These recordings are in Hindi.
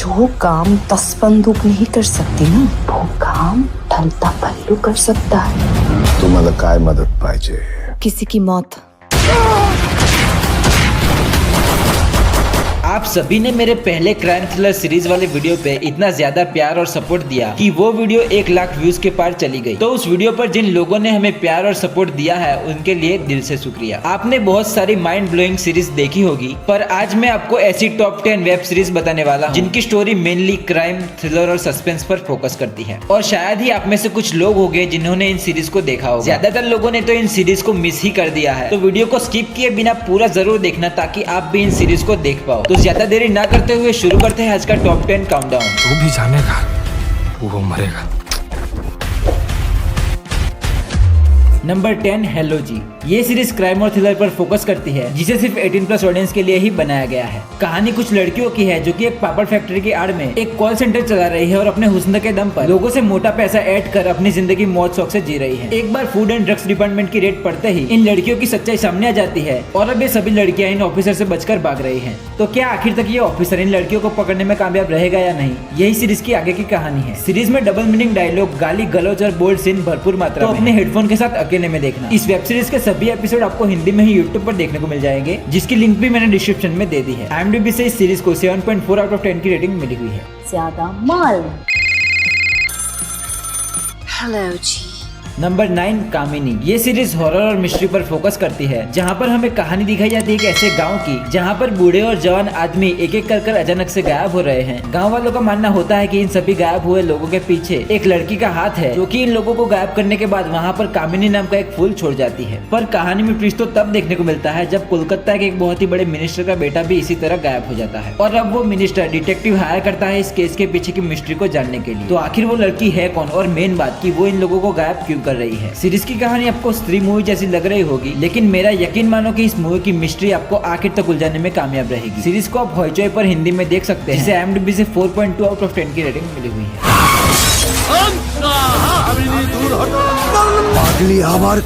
जो काम 10 बंदूक नहीं कर सकती ना, वो काम ढलता पल्लू कर सकता है। तुम्हाला काय मदत पाहिजे? किसी की मौत। आप सभी ने मेरे पहले क्राइम थ्रिलर सीरीज वाले वीडियो पे इतना ज्यादा प्यार और सपोर्ट दिया कि वो वीडियो 1 लाख व्यूज के पार चली गई। तो उस वीडियो पर जिन लोगों ने हमें प्यार और सपोर्ट दिया है उनके लिए दिल से शुक्रिया। आपने बहुत सारी माइंड ब्लोइंग सीरीज देखी होगी, पर आज मैं आपको ऐसी टॉप 10 वेब सीरीज बताने वाला हूं जिनकी स्टोरी मेनली क्राइम, थ्रिलर और सस्पेंस पर फोकस करती है। और शायद ही आप में से कुछ लोग होंगे जिन्होंने इन सीरीज को देखा होगा। ज्यादातर लोगों ने तो इन सीरीज को मिस ही कर दिया है। तो वीडियो को स्किप किए बिना पूरा जरूर देखना ताकि आप भी इन सीरीज को देख पाओ। तो ज्यादा देरी ना करते हुए शुरू करते हैं आज का टॉप 10 काउंटडाउन। तू भी जानेगा, वो मरेगा। नंबर 10 हेलो जी। ये सीरीज क्राइम और थ्रिलर पर फोकस करती है जिसे सिर्फ 18+ ऑडियंस के लिए ही बनाया गया है। कहानी कुछ लड़कियों की है जो कि एक पापड़ फैक्ट्री की आड़ में एक कॉल सेंटर चला रही है और अपने हुस्न के दम पर लोगों से मोटा पैसा ऐड कर अपनी जिंदगी मौज शौक से जी रही है। एक बार फूड एंड ड्रग्स डिपार्टमेंट की रेड पड़ते ही इन लड़कियों की सच्चाई सामने आ जाती है और अब ये सभी लड़कियां इन ऑफिसर से बचकर भाग रही है। तो क्या आखिर तक ये ऑफिसर इन लड़कियों को पकड़ने में कामयाब रहेगा या नहीं, यही सीरीज की आगे की कहानी है। सीरीज में डबल मीनिंग डायलॉग, गाली गलौज और बोल्ड सीन भरपूर मात्रा में। अपने हेडफोन के साथ अकेले में देखना। इस वेब सीरीज के सभी एपिसोड आपको हिंदी में ही YouTube पर देखने को मिल जाएंगे, जिसकी लिंक भी मैंने डिस्क्रिप्शन में दे दी है। IMDb से इस सीरीज को 7.4 आउट ऑफ 10 की रेटिंग मिली हुई है। ज्यादा माल। हेलो जी। नंबर 9 कामिनी। ये सीरीज हॉरर और मिस्ट्री पर फोकस करती है, जहाँ पर हमें कहानी दिखाई जाती है एक ऐसे गांव की जहाँ पर बूढ़े और जवान आदमी एक एक कर अचानक से गायब हो रहे हैं। गांव वालों का मानना होता है कि इन सभी गायब हुए लोगों के पीछे एक लड़की का हाथ है जो कि इन लोगों को गायब करने के बाद वहाँ पर कामिनी नाम का एक फूल छोड़ जाती है। पर कहानी में ट्विस्ट तो तब देखने को मिलता है जब कोलकाता के एक बहुत ही बड़े मिनिस्टर का बेटा भी इसी तरह गायब हो जाता है और अब वो मिनिस्टर डिटेक्टिव हायर करता है इस केस के पीछे की मिस्ट्री को जानने के लिए। तो आखिर वो लड़की है कौन और मेन बात की वो इन लोगों को गायब क्यों कर रही है। सीरीज की कहानी आपको स्त्री मूवी जैसी लग रही होगी, लेकिन मेरा यकीन मानो कि इस मूवी की मिस्ट्री आपको आखिर तक उलझाने में कामयाब रहेगी। सीरीज को आप हॉइचॉय पर हिंदी में देख सकते हैं, जिसे IMDb से 4.2 आउट ऑफ 10 की रेटिंग मिली हुई है।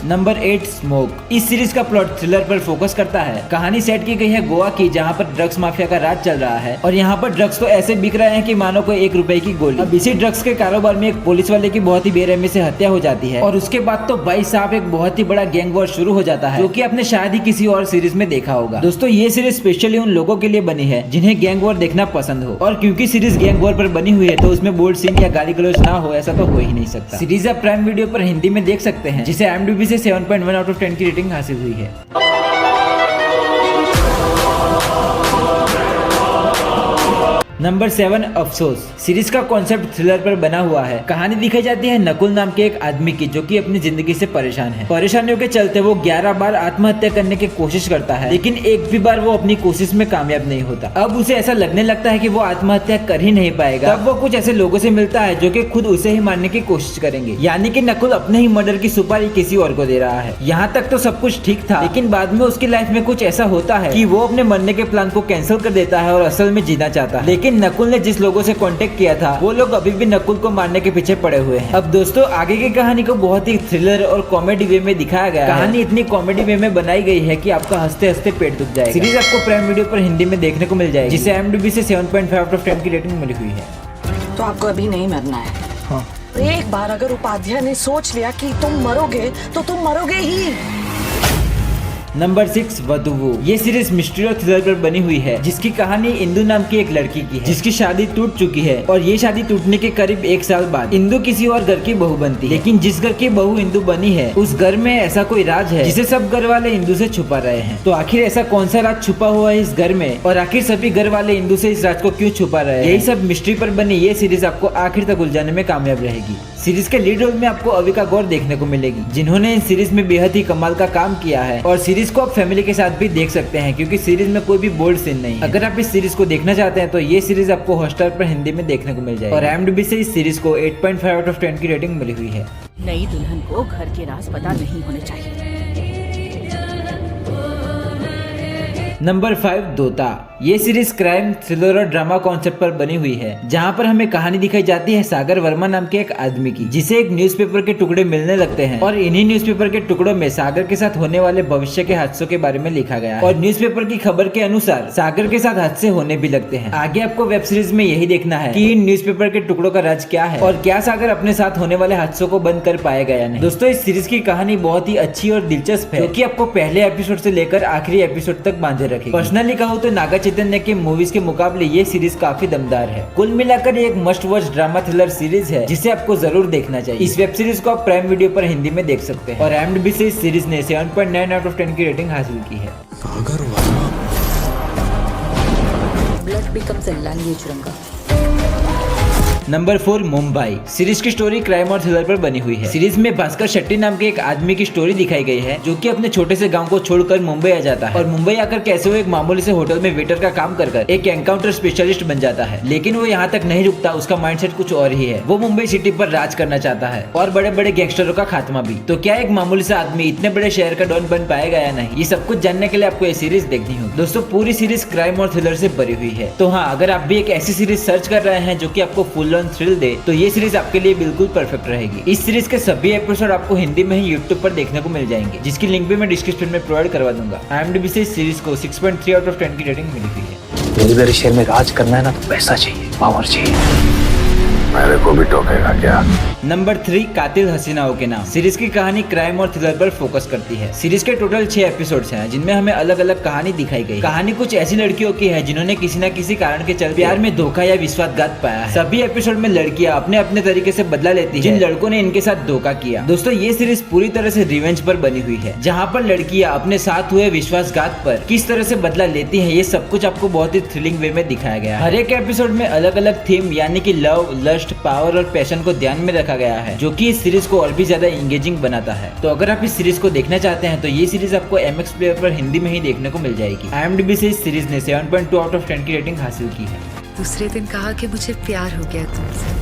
Number 8 smoke. इस सीरीज का प्लॉट थ्रिलर पर फोकस करता है। कहानी सेट की गई है गोवा की, जहाँ पर ड्रग्स माफिया का राज चल रहा है और यहाँ पर ड्रग्स तो ऐसे बिक रहे हैं कि मानो कोई 1 रुपए की गोली। अब इसी ड्रग्स के कारोबार में एक पुलिस वाले की बहुत ही बेरहमी से हत्या हो जाती है और उसके बाद तो भाई साहब एक बहुत ही बड़ा गैंग वॉर शुरू हो जाता है, जो कि आपने शायद ही किसी और सीरीज में देखा होगा। दोस्तों ये सीरीज स्पेशली उन लोगों के लिए बनी है जिन्हें गैंग वॉर देखना पसंद हो, और क्योंकि सीरीज गैंग वॉर पर बनी हुई है तो उसमें बोल्ड सीन या गाली गलौज ना हो ऐसा तो हो ही नहीं सकता। सीरीज आप प्राइम वीडियो पर हिंदी में देख सकते हैं, जिसे IMDb से 7.1 आउट ऑफ 10 की रेटिंग हासिल हुई है। नंबर 7 अफसोस। सीरीज का कॉन्सेप्ट थ्रिलर पर बना हुआ है। कहानी दिखाई जाती है नकुल नाम के एक आदमी की, जो कि अपनी जिंदगी से परेशान है। परेशानियों के चलते वो 11 बार आत्महत्या करने की कोशिश करता है, लेकिन एक भी बार वो अपनी कोशिश में कामयाब नहीं होता। अब उसे ऐसा लगने लगता है कि वो आत्महत्या कर ही नहीं पाएगा। तब वो कुछ ऐसे लोगों से मिलता है जो कि खुद उसे ही मारने की कोशिश करेंगे, यानी कि नकुल अपने ही मर्डर की सुपारी किसी और को दे रहा है। यहाँ तक तो सब कुछ ठीक था, लेकिन बाद में उसकी लाइफ में कुछ ऐसा होता है कि वो अपने मरने के प्लान को कैंसिल कर देता है और असल में जीना चाहता है। लेकिन नकुल ने जिस लोगों से कांटेक्ट किया था वो लोग अभी भी नकुल को मारने के पीछे पड़े हुए हैं। अब दोस्तों आगे की कहानी को बहुत ही थ्रिलर और कॉमेडी वे में दिखाया गया है। कहानी इतनी कॉमेडी वे में बनाई गई है कि आपका हंसते हंसते पेट दुख जाएगा। सीरीज आपको प्राइम वीडियो पर हिंदी में देखने को मिल जाएगी, जिसे IMDb से 7.5 आउट ऑफ 10 की रेटिंग मिली हुई है। तो आपको अभी नहीं मरना है। हाँ। एक बार अगर उपाध्याय ने सोच लिया कि तुम मरोगे तो तुम मरोगे ही। नंबर 6 वधुवो। ये सीरीज मिस्ट्री और थ्रिलर पर बनी हुई है, जिसकी कहानी इंदु नाम की एक लड़की की है, जिसकी शादी टूट चुकी है और ये शादी टूटने के करीब 1 साल बाद इंदु किसी और घर की बहू बनती है। लेकिन जिस घर की बहू इंदु बनी है उस घर में ऐसा कोई राज है जिसे सब घर वाले इंदु से छुपा रहे हैं। तो आखिर ऐसा कौन सा राज छुपा हुआ है इस घर में, और आखिर सभी घर वाले इंदु से इस राज को क्यों छुपा रहे हैं, यही सब मिस्ट्री पर बनी ये सीरीज आपको आखिर तक उलझाने में कामयाब रहेगी। सीरीज के लीड रोल में आपको अविका गौर देखने को मिलेगी, जिन्होंने इन सीरीज में बेहद ही कमाल का काम किया है। और सीरीज को आप फैमिली के साथ भी देख सकते हैं, क्योंकि सीरीज में कोई भी बोल्ड सीन नहीं है। अगर आप इस सीरीज को देखना चाहते हैं तो ये सीरीज आपको हॉटस्टार पर हिंदी में देखने को मिल जाएगी। और IMDb से इस सीरीज को 8.5 आउट ऑफ 10 की रेटिंग मिली हुई है। नई दुल्हन को घर के राज पता नहीं होने चाहिए। नंबर 5 दोता। ये सीरीज क्राइम थ्रिलर और ड्रामा कॉन्सेप्ट पर बनी हुई है, जहाँ पर हमें कहानी दिखाई जाती है सागर वर्मा नाम के एक आदमी की, जिसे एक न्यूज़पेपर के टुकड़े मिलने लगते हैं और इन्हीं न्यूज़पेपर के टुकड़ों में सागर के साथ होने वाले भविष्य के हादसों के बारे में लिखा गया है और न्यूज़पेपर की खबर के अनुसार सागर के साथ हादसे होने भी लगते हैं। आगे आपको वेब सीरीज में यही देखना है कि इन न्यूज़पेपर के टुकड़ों का राज क्या है और क्या सागर अपने साथ होने वाले हादसों को बंद कर पाएगा या नहीं। दोस्तों, इस सीरीज की कहानी बहुत ही अच्छी और दिलचस्प है, जो कि आपको पहले एपिसोड से लेकर आखिरी एपिसोड तक बांधे रखेगी। पर्सनली कहूँ तो नागा चैतन्य के मूवीज के मुकाबले ये सीरीज काफी दमदार है। कुल मिलाकर ये एक must watch drama thriller series है, जिसे आपको जरूर देखना चाहिए। इस वेब सीरीज को आप प्राइम वीडियो पर हिंदी में देख सकते हैं और IMDb से इस सीरीज ने 7.9 आउट ऑफ 10 की रेटिंग हासिल की है। Sagar Verma. Blood becomes a language, Ranga. Number 4, Mumbai. Series की स्टोरी क्राइम और थ्रिलर पर बनी हुई है। सीरीज में भास्कर शेट्टी नाम के एक आदमी की स्टोरी दिखाई गई है, जो कि अपने छोटे से गांव को छोड़कर मुंबई आ जाता है और मुंबई आकर कैसे वो एक मामूली से होटल में वेटर का काम कर एक एनकाउंटर स्पेशलिस्ट बन जाता है। लेकिन वो यहाँ तक नहीं रुकता, उसका माइंडसेट कुछ और ही है। वो मुंबई सिटी पर राज करना चाहता है और बड़े बड़े गैंगस्टरों का खात्मा भी। तो क्या एक मामूली सा आदमी इतने बड़े शहर का डॉन बन पाएगा या नहीं, ये सब कुछ जानने के लिए आपको ये सीरीज देखनी होगी। दोस्तों, पूरी सीरीज क्राइम और थ्रिलर से भरी हुई है। तो हाँ, अगर आप भी एक ऐसी सीरीज सर्च कर रहे हैं जो कि आपको फुल ऑन थ्रिल दे, तो ये सीरीज आपके लिए बिल्कुल परफेक्ट रहेगी। इस सीरीज के सभी एपिसोड आपको हिंदी में ही YouTube पर देखने को मिल जाएंगे, जिसकी लिंक भी मैं डिस्क्रिप्शन में प्रोवाइड करवा दूंगा। IMDb से इस सीरीज को 6.3 आउट ऑफ 10 की रेटिंग मिली हुई है। मेरे शहर में राज करना है ना, तो पैसा चाहिए, पावर चाहिए। मेरे को भी टोकेगा क्या? नंबर 3, कातिल हसीनाओं के नाम। सीरीज की कहानी क्राइम और थ्रिलर पर फोकस करती है। सीरीज के टोटल 6 एपिसोड्स हैं, जिनमें हमें अलग अलग कहानी दिखाई गई। कहानी कुछ ऐसी लड़कियों की है जिन्होंने किसी न किसी कारण के चलते प्यार में धोखा या विश्वासघात पाया है। सभी एपिसोड में लड़कियां अपने अपने तरीके से बदला लेती है जिन लड़कों ने इनके साथ धोखा किया। दोस्तों, ये सीरीज पूरी तरह से रिवेंज पर बनी हुई है, जहाँ पर लड़कियां अपने साथ हुए विश्वासघात पर किस तरह से बदला लेती है, ये सब कुछ आपको बहुत ही थ्रिलिंग वे में दिखाया गया है। हर एक एपिसोड में अलग अलग थीम यानी कि लव, लस्ट, पावर और पैशन को ध्यान में रखा गया है, जो कि इस सीरीज को और भी ज्यादा एंगेजिंग बनाता है। तो अगर आप इस सीरीज को देखना चाहते हैं तो ये सीरीज आपको MX प्लेयर पर हिंदी में ही देखने को मिल जाएगी। IMDb से इस सीरीज ने 7.2 आउट ऑफ 10 की रेटिंग हासिल की है। दूसरे दिन कहा कि मुझे प्यार हो गया तुमसे,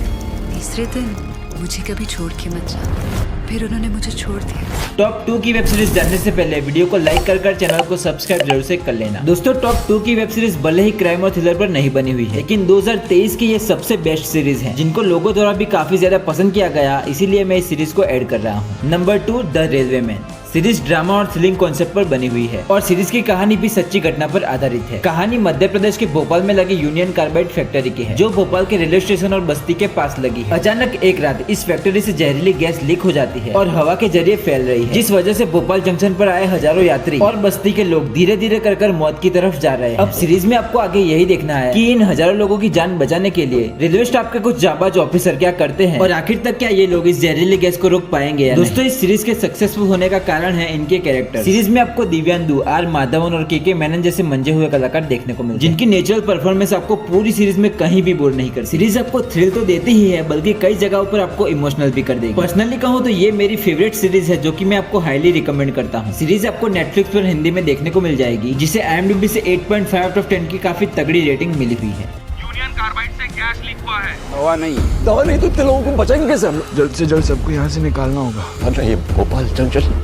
तीसरे दिन मुझे कभी छोड़ के मत जाना, फिर उन्होंने मुझे छोड़ दिया। टॉप 2 की वेब सीरीज जानने से पहले वीडियो को लाइक कर चैनल को सब्सक्राइब जरूर से कर लेना। दोस्तों, टॉप 2 की वेब सीरीज भले ही क्राइम और थ्रिलर पर नहीं बनी हुई है, लेकिन 2023 की ये सबसे बेस्ट सीरीज है, जिनको लोगों द्वारा भी काफी ज्यादा पसंद किया गया, इसीलिए मैं इस सीरीज को ऐड कर रहा हूँ। Number 2, the railwaymen. Series drama और थ्रिलिंग कॉन्सेप्ट पर बनी हुई है और सीरीज की कहानी भी सच्ची घटना पर आधारित है। कहानी मध्य प्रदेश के भोपाल में लगी यूनियन कार्बाइड फैक्ट्री की है, जो भोपाल के रेलवे स्टेशन और बस्ती के पास लगी है। अचानक एक रात इस फैक्ट्री से जहरीली गैस लीक हो जाती है और हवा के जरिए फैल रही है, जिस वजह से भोपाल जंक्शन पर आए हजारों यात्री और बस्ती के लोग धीरे धीरे कर मौत की तरफ जा रहे हैं। अब सीरीज में आपको आगे यही देखना है कि इन हजारों लोगों की जान बचाने के लिए रेलवे स्टाफ के कुछ जाबाज ऑफिसर क्या करते हैं और आखिर तक क्या ये लोग इस जहरीली गैस को रोक पाएंगे। दोस्तों, इस सीरीज के सक्सेसफुल होने का कारण है इनके कैरेक्टर। सीरीज में आपको दिव्यांदु, आर माधवन और के मेनन जैसे मंजे हुए कलाकार देखने को मिलते हैं, जिनकी नेचुरल परफॉर्मेंस आपको पूरी सीरीज में कहीं भी बोर नहीं कर। सीरीज आपको थ्रिल तो देती ही है, बल्कि कई जगहों पर आपको इमोशनल भी कर देगी। पर्सनली कहूँ तो ये मेरी फेवरेट सीरीज है, जो कि मैं आपको हाईली रिकमेंड करता हूँ। सीरीज आपको नेटफ्लिक्स पर हिंदी में देखने को मिल जाएगी, जिसे IMDb से 8.5 आउट ऑफ 10 की काफी तगड़ी रेटिंग मिली हुई है। यूनियन कार्बाइड से गैस लीक हुआ है। दवा नहीं तो इतने लोगों को बचाएंगे कैसे हम लोग? जल्द से जल्द सबको यहाँ से निकालना होगा। अरे ये भोपाल जंक्शन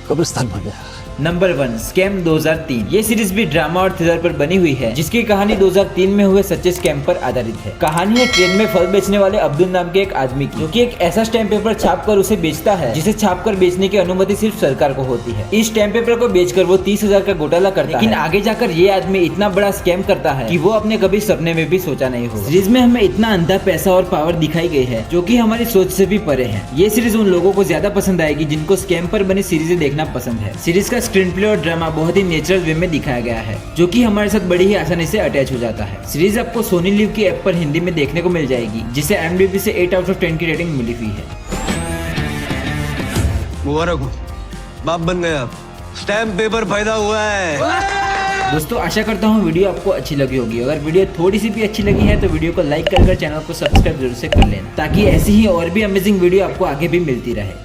कब्रिस्तान बन गया। Number 1, scam 2003। ये सीरीज भी ड्रामा और थ्रिलर पर बनी हुई है, जिसकी कहानी 2003 में हुए सच्चे स्कैम पर आधारित है। कहानी है ट्रेन में फल बेचने वाले अब्दुल नाम के एक आदमी की, जो कि एक ऐसा स्टैम्प पेपर छापकर उसे बेचता है, जिसे छापकर बेचने की अनुमति सिर्फ सरकार को होती है। इस स्टैम्प पेपर को बेचकर वो 30,000 का घोटाला करता है, लेकिन आगे जाकर ये आदमी इतना बड़ा स्कैम करता है कि वो अपने कभी सपने में भी सोचा नहीं होगा। सीरीज में हमें इतना अंधा पैसा और पावर दिखाई गई है, जो कि हमारी सोच से भी परे है। ये सीरीज उन लोगों को ज्यादा पसंद आएगी जिनको स्कैम पर बनी सीरीजें देखना पसंद है। सीरीज का स्क्रीन प्ले और ड्रामा बहुत ही नेचुरल वे में दिखाया गया है, जो कि हमारे साथ बड़ी ही आसानी से अटैच हो जाता है। सीरीज आपको सोनी लिव की ऐप पर हिंदी में देखने को मिल जाएगी, जिसे IMDb से 8 आउट ऑफ 10 की रेटिंग मिली हुई है। मुबारक हो, बाप बन गए आप। स्टैम्प पेपर पैदा हुआ है। दोस्तों, आशा करता हूँ वीडियो आपको अच्छी लगी होगी। अगर वीडियो थोड़ी सी भी अच्छी लगी है तो वीडियो को लाइक कर चैनल को सब्सक्राइब जरूर से कर लेना, ताकि ऐसी ही और भी अमेजिंग वीडियो आपको आगे भी मिलती रहे।